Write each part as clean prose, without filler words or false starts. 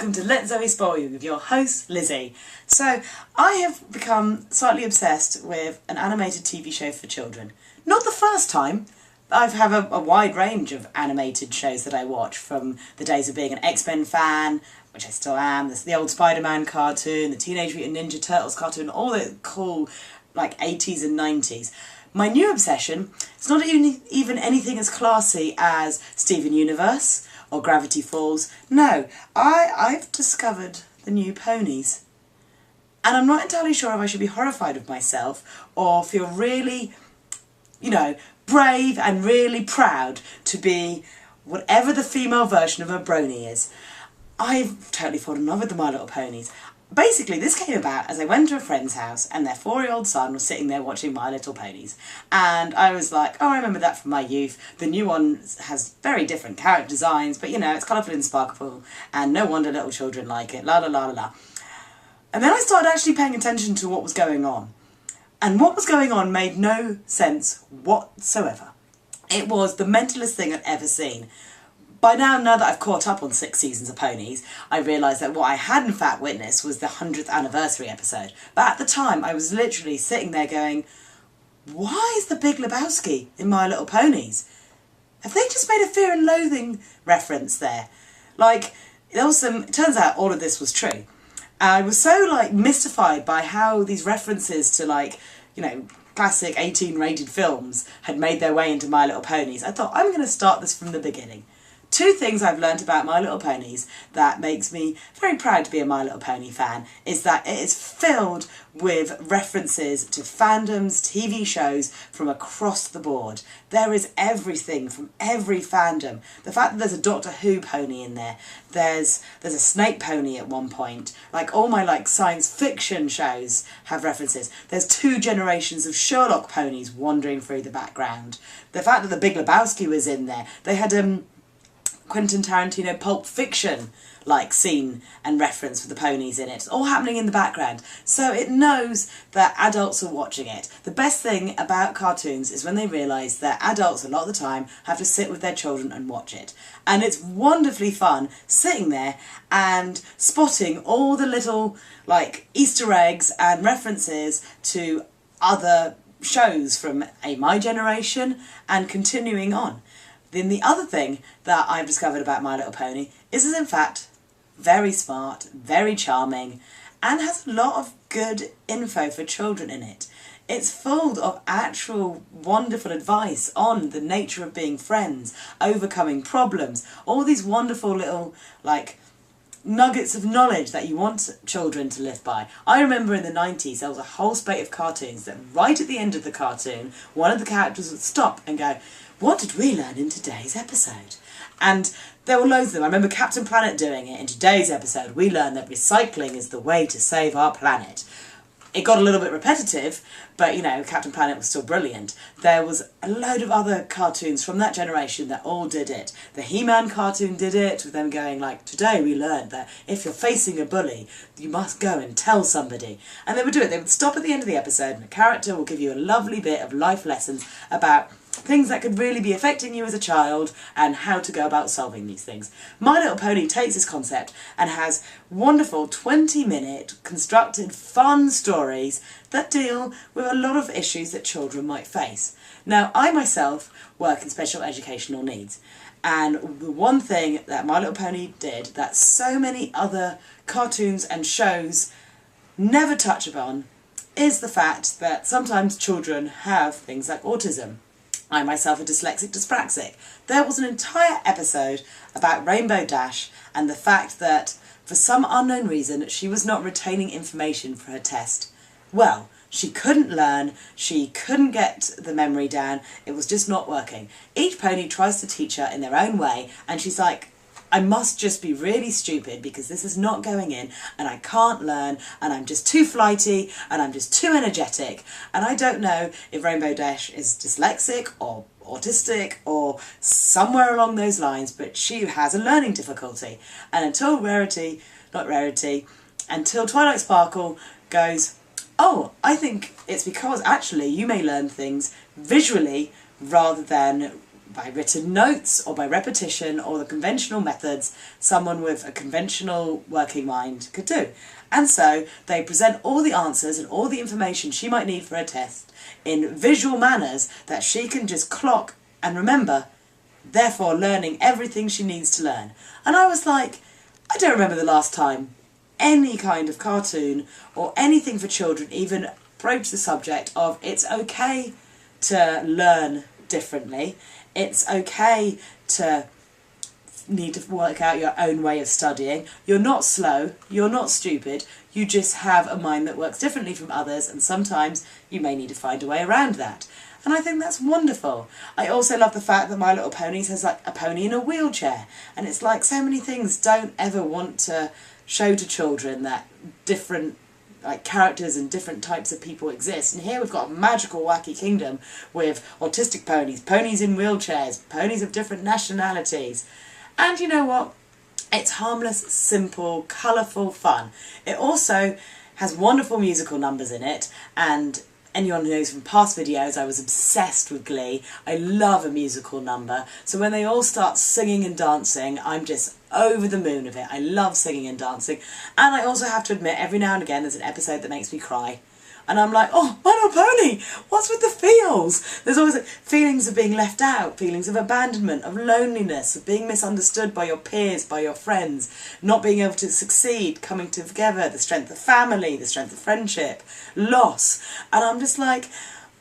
welcome to LZSY with your host Lizzie. So I have become slightly obsessed with an animated TV show for children. Not the first time. I have a wide range of animated shows that I watch, from the days of being an X-Men fan, which I still am, the old Spider-Man cartoon, the Teenage Mutant Ninja Turtles cartoon, all the cool like 80s and 90s. My new obsession is not even anything as classy as Steven Universe or Gravity Falls. No, I've discovered the new ponies. And I'm not entirely sure if I should be horrified of myself or feel really, brave and really proud to be whatever the female version of a brony is. I've totally fallen in love with the My Little Ponies. Basically, this came about as I went to a friend's house and their 4-year-old son was sitting there watching My Little Ponies. And I was like, oh, I remember that from my youth. The new one has very different character designs, but it's colourful and sparkle, and no wonder little children like it, la la la la la. And then I started actually paying attention to what was going on. And what was going on made no sense whatsoever. It was the mentalest thing I'd ever seen. By now that I've caught up on 6 seasons of Ponies, I realised that what I had in fact witnessed was the 100th anniversary episode. But at the time, I was literally sitting there going, why is the Big Lebowski in My Little Ponies? Have they just made a Fear and Loathing reference there? It turns out all of this was true. I was so mystified by how these references to classic 18-rated films had made their way into My Little Ponies. I thought, I'm going to start this from the beginning. 2 things I've learnt about My Little Ponies that makes me very proud to be a My Little Pony fan is that it is filled with references to fandoms, TV shows from across the board. There is everything from every fandom. The fact that there's a Doctor Who pony in there, there's a Snake pony at one point. All my science fiction shows have references. There's 2 generations of Sherlock ponies wandering through the background. The fact that the Big Lebowski was in there, they had Quentin Tarantino Pulp Fiction scene and reference for the ponies in it. It's all happening in the background, so it knows that adults are watching it. The best thing about cartoons is when they realise that adults a lot of the time have to sit with their children and watch it. And it's wonderfully fun sitting there and spotting all the little Easter eggs and references to other shows from my generation and continuing on. Then the other thing that I've discovered about My Little Pony is it's in fact very smart, very charming, and has a lot of good info for children in it. It's full of actual wonderful advice on the nature of being friends, overcoming problems, all these wonderful little nuggets of knowledge that you want children to live by. I remember in the 90s there was a whole spate of cartoons that right at the end of the cartoon one of the characters would stop and go, what did we learn in today's episode? And there were loads of them. I remember Captain Planet doing it. In today's episode we learned that recycling is the way to save our planet. It got a little bit repetitive, but Captain Planet was still brilliant. There was a load of other cartoons from that generation that all did it. The He-Man cartoon did it, with them going today we learned that if you're facing a bully, you must go and tell somebody. And they would do it. They would stop at the end of the episode and a character will give you a lovely bit of life lessons about things that could really be affecting you as a child and how to go about solving these things. My Little Pony takes this concept and has wonderful 20-minute constructed fun stories that deal with a lot of issues that children might face. Now, I myself work in special educational needs, and the one thing that My Little Pony did that so many other cartoons and shows never touch upon is the fact that sometimes children have things like autism. I myself am dyslexic dyspraxic. There was an entire episode about Rainbow Dash and the fact that for some unknown reason she was not retaining information for her test. Well, she couldn't learn, she couldn't get the memory down, it was just not working. Each pony tries to teach her in their own way and she's like, I must just be really stupid because this is not going in and I can't learn and I'm just too flighty and I'm just too energetic. And I don't know if Rainbow Dash is dyslexic or autistic or somewhere along those lines, but she has a learning difficulty. And until until Twilight Sparkle goes, oh, I think it's because actually you may learn things visually rather than by written notes or by repetition or the conventional methods someone with a conventional working mind could do. And so they present all the answers and all the information she might need for a test in visual manners that she can just clock and remember, therefore learning everything she needs to learn. And I was like, I don't remember the last time any kind of cartoon or anything for children even broached the subject of it's okay to learn differently. It's okay to need to work out your own way of studying. You're not slow, you're not stupid, you just have a mind that works differently from others, and sometimes you may need to find a way around that. And I think that's wonderful. I also love the fact that My Little Ponies has like a pony in a wheelchair, and it's like so many things don't ever want to show to children that different like characters and different types of people exist. And here we've got a magical wacky kingdom with autistic ponies, ponies in wheelchairs, ponies of different nationalities. And you know what? It's harmless, simple, colourful fun. It also has wonderful musical numbers in it, and anyone who knows from past videos, I was obsessed with Glee. I love a musical number. So when they all start singing and dancing, I'm just over the moon of it. I love singing and dancing. And I also have to admit, every now and again, there's an episode that makes me cry. And I'm like, oh, My Little Pony, what's with the feels? There's always feelings of being left out, feelings of abandonment, of loneliness, of being misunderstood by your peers, by your friends, not being able to succeed, coming together, the strength of family, the strength of friendship, loss. And I'm just like,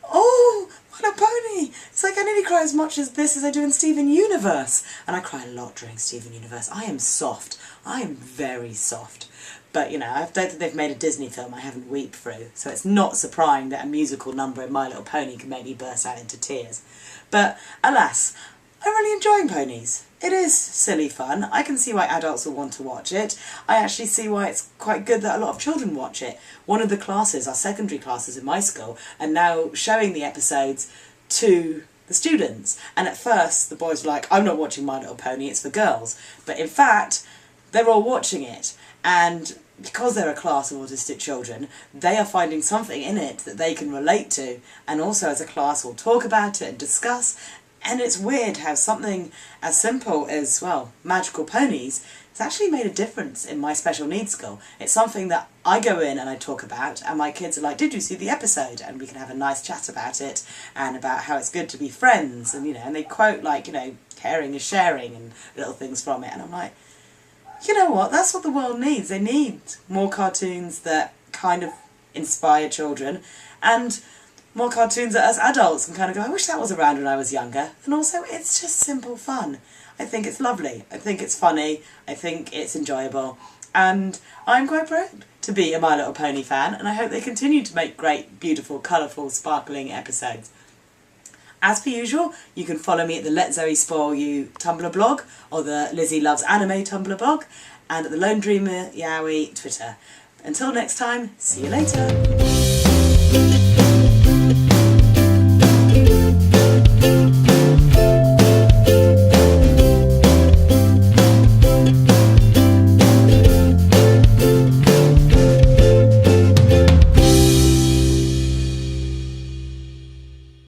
oh, My Little Pony. It's like I nearly cry as much as this as I do in Steven Universe. And I cry a lot during Steven Universe. I am soft. I am very soft. But, you know, I don't think they've made a Disney film I haven't wept through, so it's not surprising that a musical number in My Little Pony can make me burst out into tears. But, alas, I'm really enjoying ponies. It is silly fun. I can see why adults will want to watch it. I actually see why it's quite good that a lot of children watch it. One of the classes, our secondary classes in my school, are now showing the episodes to the students. And at first, the boys were like, I'm not watching My Little Pony, it's for girls. But in fact, they're all watching it. And because they're a class of autistic children, they are finding something in it that they can relate to, and also as a class will talk about it and discuss. And it's weird how something as simple as, well, magical ponies has actually made a difference in my special needs school. It's something that I go in and I talk about, and my kids are like, did you see the episode? And we can have a nice chat about it, and about how it's good to be friends, and, you know, and they quote, like, you know, caring is sharing and little things from it, and I'm like, you know what, that's what the world needs. They need more cartoons that kind of inspire children, and more cartoons that us adults can kind of go, I wish that was around when I was younger. And also, it's just simple fun. I think it's lovely. I think it's funny. I think it's enjoyable. And I'm quite proud to be a My Little Pony fan, and I hope they continue to make great, beautiful, colourful, sparkling episodes. As per usual, you can follow me at the Let Zoe Spoil You Tumblr blog, or the Lizzie Loves Anime Tumblr blog, and at the Lone Dreamer Yowie Twitter. Until next time, see you later.